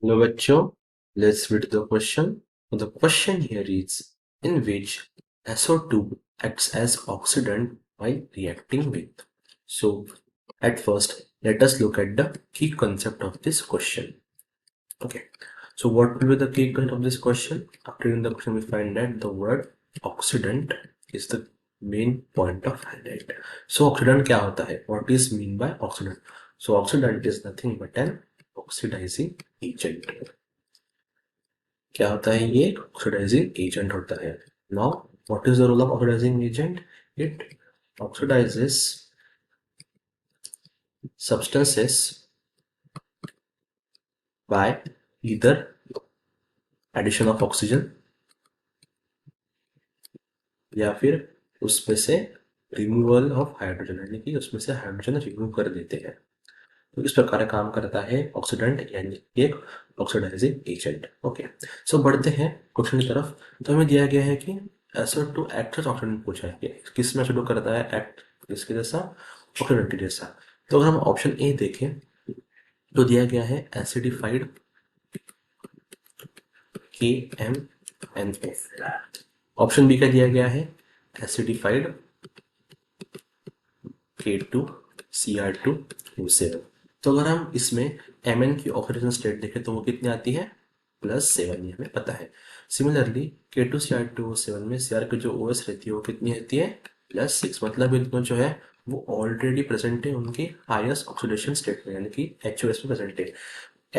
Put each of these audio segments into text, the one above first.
Hello बच्चों, let's read the question. The question here is, in which SO2 acts as oxidant while reacting with. So at first, let us look at the key concept of this question. Okay, so what will be the key concept of this question? After reading the question, we find that the word oxidant is the main point of highlight. So oxidant क्या होता है? What is mean by oxidant? So oxidant is nothing but an oxidizing agent. क्या होता है ये? Oxidising agent होता है. Now what is the role of oxidising agent? It oxidises substances by either addition of oxygen या फिर उसमें से रिमूवल ऑफ हाइड्रोजन, यानी कि उसमें से हाइड्रोजन रिमूव कर देते हैं. तो इस प्रकार काम करता है ऑक्सीडेंट यानी एक ऑक्सीडाइजिंग एजेंट. ओके, सो बढ़ते हैं क्वेश्चन की तरफ. तो हमें दिया गया है कि SO2 एक्ट एज ऑक्सीडेंट पूछा है. किस में SO2 करता है एक्ट? किसके जैसा? ऑक्सीडेंट के जैसा. तो अगर हम ऑप्शन ए देखें तो दिया गया है एसिडिफाइड KMNO. ऑप्शन बी का दिया गया है एसिडिफाइड K2Cr2O7. तो अगर हम इसमें Mn की ऑक्सीडेशन स्टेट देखें तो वो कितनी आती है? +7, ये हमें पता है. सिमिलरली K2Cr2O7 में Cr की जो OS रहती है वो कितनी रहती है? +6. मतलब ये दोनों जो है वो ऑलरेडी प्रेजेंट है उनकी हाईएस्ट ऑक्सीडेशन स्टेट में, यानी कि HOS में प्रेजेंट है.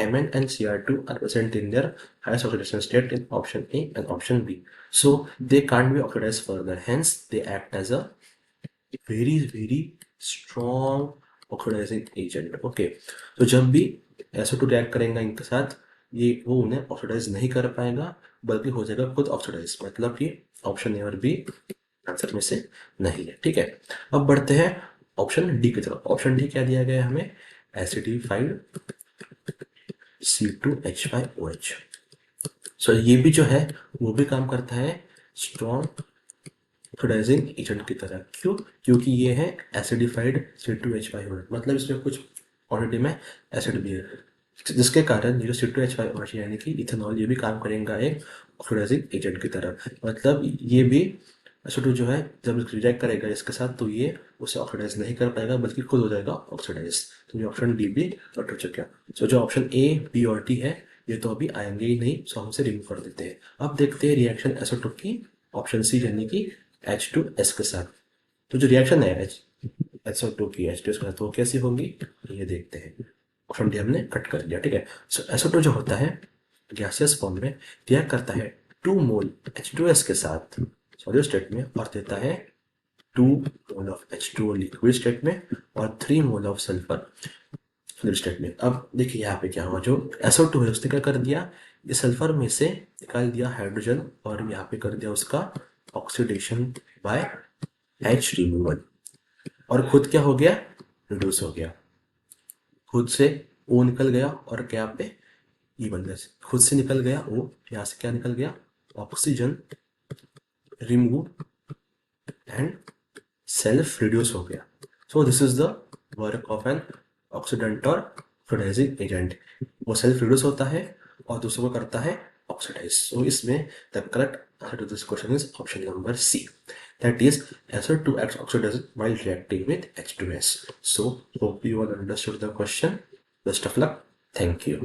Mn and Cr2 are present in their highest oxidation state in option A and option B. So they can't be oxidized further. Hence, they act as a very strong oxidising agent. Okay, तो जब भी SO2 react करेगा इनके साथ, ये वो उन्हें oxidise नहीं कर पाएगा बल्कि हो जाएगा खुद ऑक्सीडाइज. मतलब कि ऑप्शन ए और बी आंसर में से नहीं है. ठीक है, अब बढ़ते हैं ऑप्शन डी की तरफ. ऑप्शन डी क्या दिया गया है हमें? Acidified C2H5OH. सो ये भी जो है वो भी काम करता है स्ट्रॉन्ग ऑक्सीडाइजिंग एजेंट की तरह. क्यों? क्योंकि ये है एसिडिफाइड C2H5OH. मतलब इसमें कुछ क्वांटिटी में एसिड भी है, जिसके कारण ये C2H5OH यानी कि इथेनॉल ये भी काम करेगा एक ऑक्सीडाइजिंग एजेंट की तरह. मतलब ये भी SO2 जो है जब रिएक्ट करेगा इसके साथ तो ये उसे ऑक्सीडाइज नहीं कर पाएगा बल्कि खुद हो जाएगा ऑक्सीडाइज. तो ये ऑप्शन डी भी कट हो चुका. सो जो ऑप्शन ए बी और डी है ये तो अभी आएंगे ही नहीं, सो हम इसे रिमूव कर देते हैं. अब देखते हैं रिएक्शन SO2 की ऑप्शन सी यानी कि H2S के साथ. तो जो रिएक्शन है SO2 की H2S के साथ वो कैसी होगी ये देखते हैं. ऑप्शन डी हमने कट कर दिया. ठीक है, सो SO2 जो होता है गैसियस फॉर्म में रिएक्ट करता है 2 मोल H2S के साथ सॉलिड स्टेट में और देता है 2 mole of H2O liquid state में और 3 mole of sulphur solid state में. अब देखिए यहाँ पे क्या हुआ, जो SO2 है उसने क्या कर दिया, ये सल्फर में से निकाल दिया हाइड्रोजन और यहाँ पे कर दिया उसका ऑक्सीडेशन बाय H रिमूवल. और खुद क्या हो गया? रिड्यूस हो गया. खुद से O निकल गया और क्या पे E बन गया. खुद से निकल गया O, यहाँ से क्या निकल गया? Oxygen remove and self reduce हो गया. So this is the work of an oxidant और ऑक्सीडाइजिंग एजेंट. वो सेल्फ रिड्यूस होता है और दूसरों को करता है ऑक्सीडाइज. सो इसमें the correct answer to this question is option number C, that is SO2 acts oxidizing while reacting with H2S. So hope you all understood the question. Best of luck. Thank you.